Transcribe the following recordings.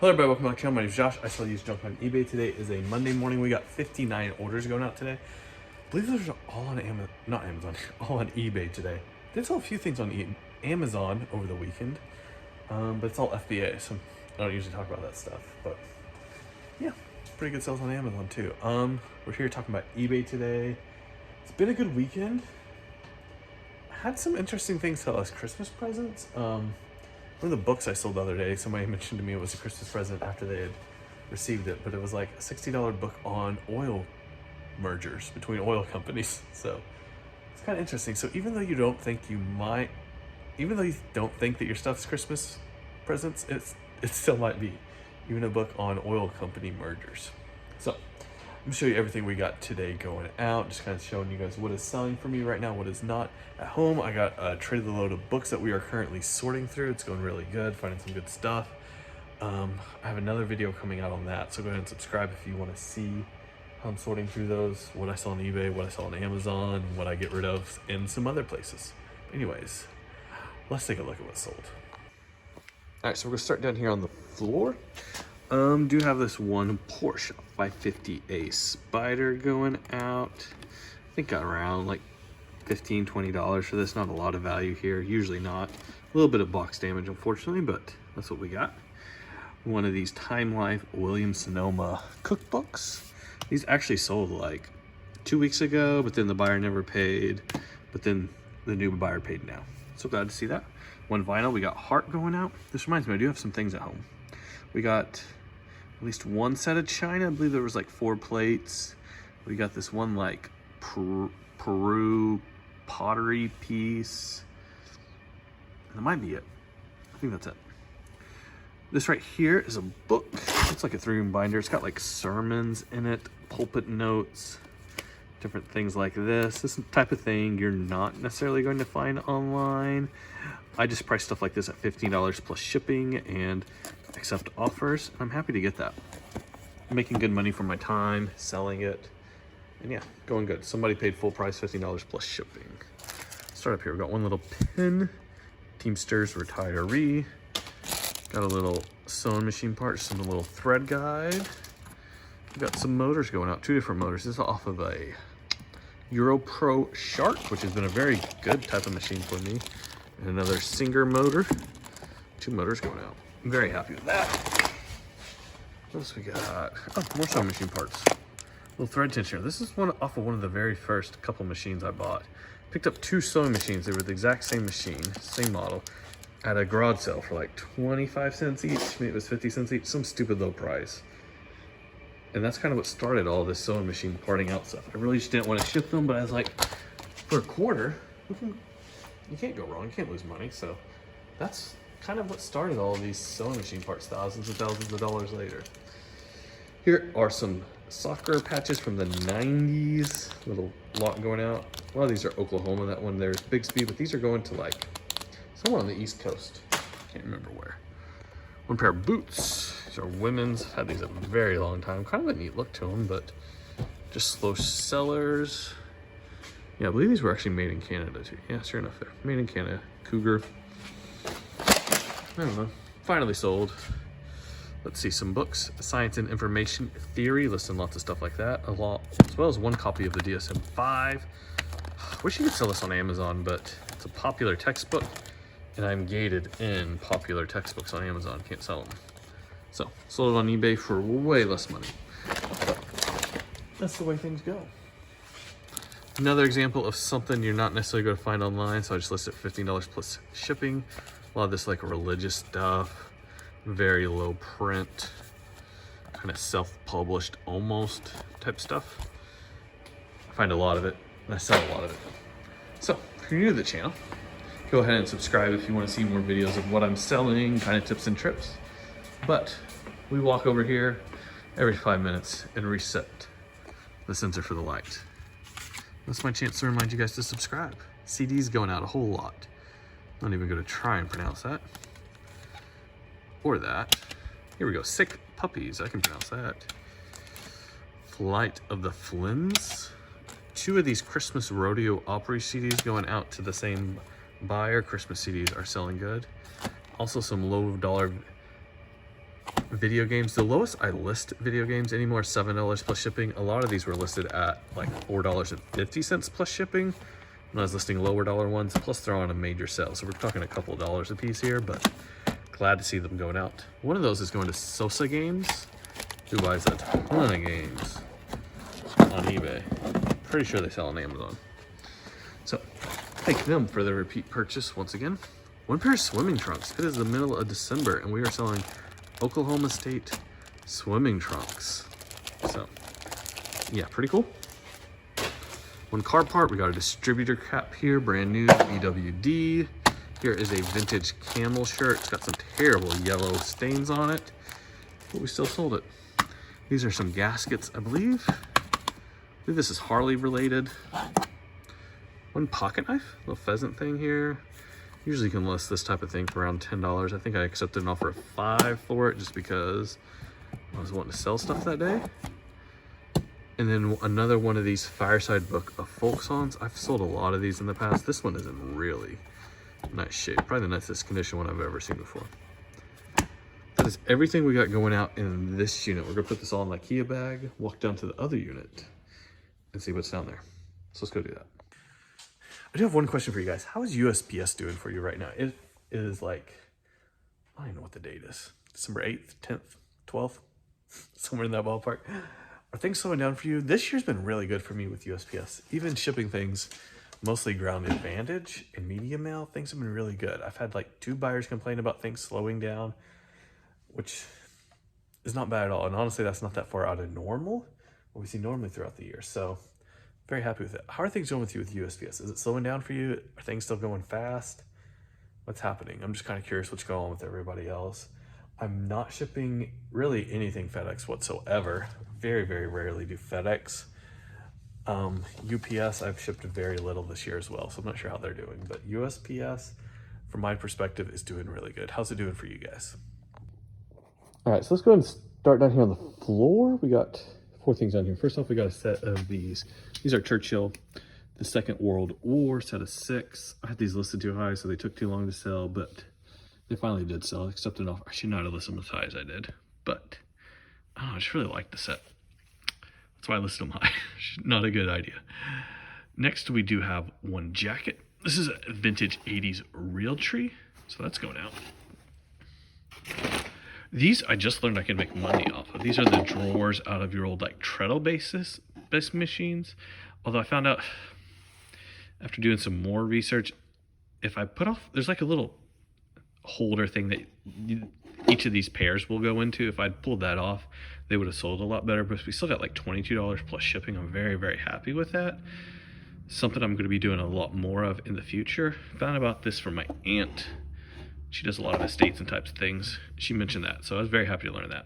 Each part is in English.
Hello everybody, welcome back to the channel. My name is Josh. I sell used junk on eBay. Today is a Monday morning. We got 59 orders going out today. I believe those are all on all on eBay today. Did sell a few things on Amazon over the weekend, but it's all FBA, so I don't usually talk about that stuff. But yeah, pretty good sales on Amazon too. We're here talking about eBay today. It's been a good weekend. I had some interesting things sell as Christmas presents. One of the books I sold the other day, somebody mentioned to me it was a Christmas present after they had received it, but it was like a $60 book on oil mergers between oil companies. So it's kind of interesting. So even though you don't think that your stuff's Christmas presents, it still might be. Even a book on oil company mergers. So I'm gonna show you everything we got today going out, just kind of showing you guys what is selling for me right now, what is not. At home, I got a traded load of books that we are currently sorting through. It's going really good, finding some good stuff. I have another video coming out on that, so go ahead and subscribe if you want to see how I'm sorting through those, what I sell on eBay, what I sell on Amazon, what I get rid of in some other places. Anyways, let's take a look at what's sold. All right, so we're gonna start down here on the floor. Do have this one Porsche 550A Spider going out. I think got around like $15, $20 for this. Not a lot of value here, usually not. A little bit of box damage, unfortunately, but that's what we got. One of these Time Life Williams-Sonoma cookbooks. These actually sold like 2 weeks ago, but then the buyer never paid, but then the new buyer paid now. So glad to see that. One vinyl, we got Heart going out. This reminds me, I do have some things at home. We got at least one set of china. I believe there was like 4 plates. We got this one like Peru pottery piece. And that might be it. I think that's it. This right here is a book. It's like a 3-room binder. It's got like sermons in it, pulpit notes, different things like this. This type of thing you're not necessarily going to find online. I just price stuff like this at $15 plus shipping and accept offers. I'm happy to get that. I'm making good money for my time, selling it, and yeah, going good. Somebody paid full price, $15 plus shipping. Start up here, we've got one little pin, Teamsters retiree. Got a little sewing machine part, some little thread guide. We've got some motors going out, 2 different motors. This is off of a Euro Pro Shark, which has been a very good type of machine for me. And another Singer motor, 2 motors going out. I'm very happy with that. What else we got? Oh, more sewing machine parts. Little thread tensioner. This is off of one of the very first couple machines I bought. Picked up 2 sewing machines. They were the exact same machine, same model, at a garage sale for like 25 cents each. Maybe it was 50 cents each, some stupid low price. And that's kind of what started all this sewing machine parting out stuff. I really just didn't want to ship them, but I was like, for a quarter, you can't go wrong. You can't lose money. So that's kind of what started all of these sewing machine parts thousands and thousands of dollars later. Here are some soccer patches from the 90s. Little lot going out. A lot of these are Oklahoma. That one there's Bixby, but these are going to like somewhere on the East Coast. Can't remember where. One pair of boots. These are women's. Had these a very long time. Kind of a neat look to them, but just slow sellers. Yeah, I believe these were actually made in Canada too. Yeah, sure enough, they're made in Canada. Cougar. I don't know. Finally sold. Let's see, some books. Science and Information Theory, listing lots of stuff like that. As well as one copy of the DSM-5. Wish you could sell this on Amazon, but it's a popular textbook, and I'm gated in popular textbooks on Amazon. Can't sell them. So, sold it on eBay for way less money. But that's the way things go. Another example of something you're not necessarily going to find online, so I just listed $15 plus shipping. A lot of this like religious stuff, very low print, kind of self-published almost type stuff. I find a lot of it, and I sell a lot of it. So if you're new to the channel, go ahead and subscribe if you want to see more videos of what I'm selling, kind of tips and trips. But we walk over here every 5 minutes and reset the sensor for the light. That's my chance to remind you guys to subscribe. CDs going out a whole lot. Not even going to try and pronounce that. Or that. Here we go. Sick Puppies. I can pronounce that. Flight of the Flynn's. 2 of these Christmas Rodeo Opry CDs going out to the same buyer. Christmas CDs are selling good. Also some low dollar video games. The lowest I list video games anymore is $7 plus shipping. A lot of these were listed at like $4.50 plus shipping when I was listing lower dollar ones, plus they're on a major sale. So we're talking a couple of dollars a piece here, but glad to see them going out. One of those is going to Sosa Games, who buys a ton of games on eBay. Pretty sure they sell on Amazon. So thank them for the repeat purchase once again. One pair of swimming trunks. It is the middle of December and we are selling Oklahoma State swimming trunks. So yeah, pretty cool. One car part, we got a distributor cap here, brand new, BWD. Here is a vintage camel shirt. It's got some terrible yellow stains on it, but we still sold it. These are some gaskets, I believe. This is Harley related. One pocket knife, little pheasant thing here. Usually you can list this type of thing for around $10. I think I accepted an offer of $5 for it just because I was wanting to sell stuff that day. And then another one of these Fireside Book of folk songs. I've sold a lot of these in the past. This one is in really nice shape. Probably the nicest condition one I've ever seen before. That is everything we got going out in this unit. We're gonna put this all in an IKEA bag, walk down to the other unit and see what's down there. So let's go do that. I do have one question for you guys. How is USPS doing for you right now? It is like, I don't even know what the date is. December 8th, 10th, 12th, somewhere in that ballpark. Are things slowing down for you? This year's been really good for me with USPS. Even shipping things, mostly Ground Advantage and media mail, things have been really good. I've had like 2 buyers complain about things slowing down, which is not bad at all. And honestly, that's not that far out of normal, what we see normally throughout the year. So very happy with it. How are things going with you with USPS? Is it slowing down for you? Are things still going fast? What's happening? I'm just kind of curious what's going on with everybody else. I'm not shipping really anything FedEx whatsoever. Very, very rarely do FedEx. UPS, I've shipped very little this year as well, so I'm not sure how they're doing. But USPS, from my perspective, is doing really good. How's it doing for you guys? All right, so let's go ahead and start down here on the floor. We got 4 things on here. First off, we got a set of these. These are Churchill, the Second World War, set of 6. I had these listed too high, so they took too long to sell, but they finally did sell. I accepted an offer. I should not have listed them as high as I did, but I just really like the set. That's why I listed them high. Not a good idea. Next, we do have one jacket. This is a vintage 80s Realtree, so that's going out. These I just learned I can make money off of. These are the drawers out of your old like treadle based machines. Although I found out after doing some more research, if I put off, there's like a little holder thing that each of these pairs will go into. If I'd pulled that off, they would have sold a lot better, but we still got like $22 plus shipping. I'm very, very happy with that. Something I'm going to be doing a lot more of in the future. Found about this from my aunt. She does a lot of estates and types of things. She mentioned that, so I was very happy to learn that.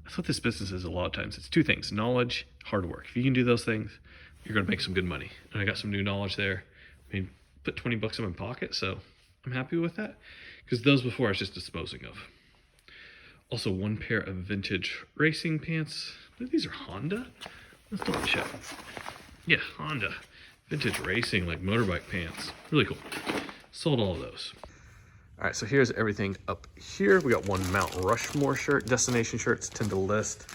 That's what this business is a lot of times. It's 2 things, knowledge, hard work. If you can do those things, you're going to make some good money. And I got some new knowledge there. I mean, put 20 bucks in my pocket, so I'm happy with that. Because those before I was just disposing of. Also, 1 pair of vintage racing pants. I think these are Honda. Let's double check. Yeah, Honda. Vintage racing, like motorbike pants. Really cool. Sold all of those. All right, so here's everything up here. We got 1 Mount Rushmore shirt. Destination shirts tend to list.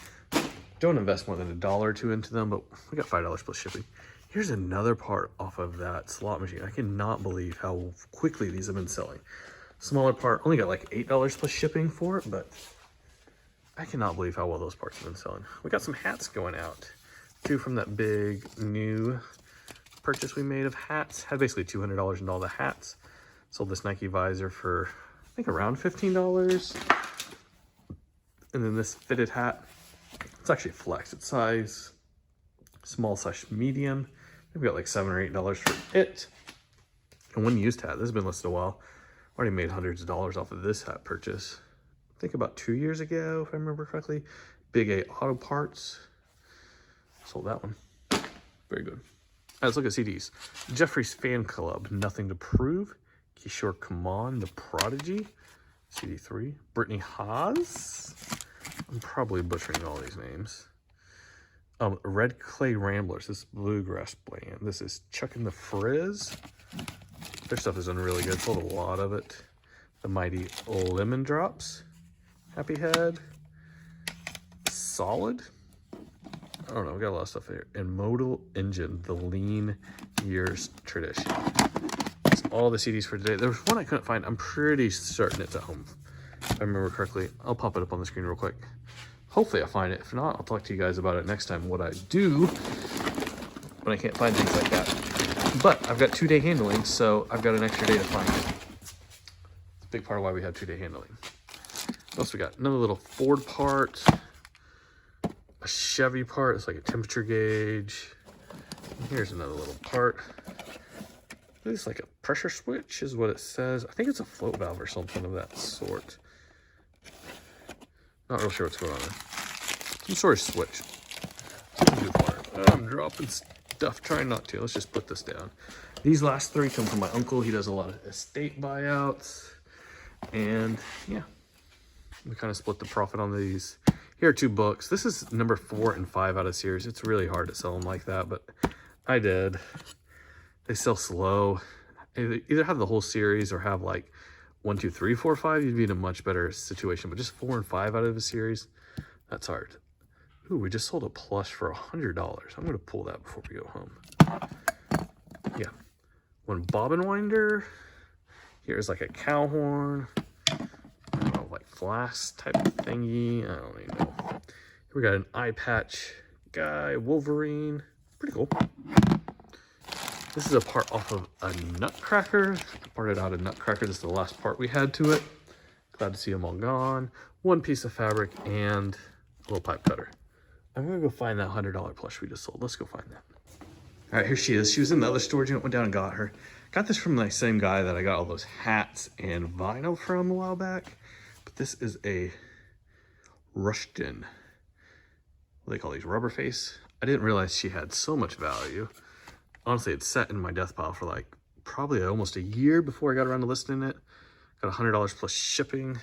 Don't invest more than $1 or 2 into them, but we got $5 plus shipping. Here's another part off of that slot machine. I cannot believe how quickly these have been selling. Smaller part, only got like $8 plus shipping for it, but I cannot believe how well those parts have been selling. We got some hats going out. 2 from that big new purchase we made of hats. Had basically $200 in all the hats. Sold this Nike visor for, I think, around $15. And then this fitted hat. It's actually flex. It's size small/medium. Maybe got like $7 or $8 for it. And 1 used hat. This has been listed a while. Already made hundreds of dollars off of this hat purchase. I think about 2 years ago, if I remember correctly. Big A Auto Parts. Sold that one. Very good. Let's look at CDs. Jeffrey's Fan Club, Nothing to Prove. Kishore Kumar, The Prodigy. CD3. Brittany Haas. I'm probably butchering all these names. Red Clay Ramblers. This bluegrass band. This is Chuckin' the Frizz. Their stuff has done really good. Sold a lot of it. The Mighty Lemon Drops. Happy Head. Solid. I don't know, we got a lot of stuff here. And Modal Engine, the Lean Years Tradition. That's all the CDs for today. There was one I couldn't find. I'm pretty certain it's at home, if I remember correctly. I'll pop it up on the screen real quick. Hopefully I'll find it. If not, I'll talk to you guys about it next time, what I do when I can't find things like that. But I've got 2-day handling, so I've got an extra day to find it. It's a big part of why we have 2-day handling. What else we got? Another little Ford part. A Chevy part. It's like a temperature gauge. And here's another little part. It's like a pressure switch is what it says. I think it's a float valve or something of that sort. Not real sure what's going on there. Some sort of switch. I'm dropping stuff, trying not to. Let's just put this down. These last 3 come from my uncle. He does a lot of estate buyouts. And yeah, we kind of split the profit on these. Here are 2 books. This is number 4 and 5 out of series. It's really hard to sell them like that, but I did. They sell slow. Either have the whole series or have like 1, 2, 3, 4, 5. You'd be in a much better situation. But just 4 and 5 out of a series, that's hard. Ooh, we just sold a plush for $100. I'm gonna pull that before we go home. Yeah, 1 bobbin winder. Here's like a cow horn. I don't know, like flask type of thingy. I don't even know. Here we got an eye patch guy, Wolverine. Pretty cool. This is a part off of a Nutcracker. I parted out a Nutcracker. This is the last part we had to it. Glad to see them all gone. 1 piece of fabric and a little pipe cutter. I'm gonna go find that $100 plush we just sold. Let's go find that. All right, here she is. She was in the other storage unit, went down and got her. Got this from the same guy that I got all those hats and vinyl from a while back. But this is a Rushton. What do they call these? Rubber face. I didn't realize she had so much value. Honestly, it sat in my death pile for like probably almost a year before I got around to listing it. Got $100 plus shipping.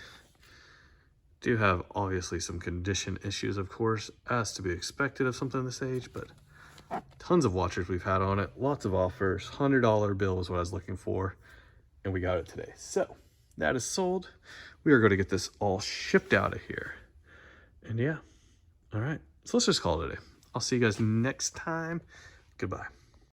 Do have obviously some condition issues, of course, as to be expected of something this age, but tons of watchers we've had on it, lots of offers. $100 bill was what I was looking for, and we got it today. So that is sold. We are going to get this all shipped out of here. And yeah, all right. So let's just call it a day. I'll see you guys next time. Goodbye.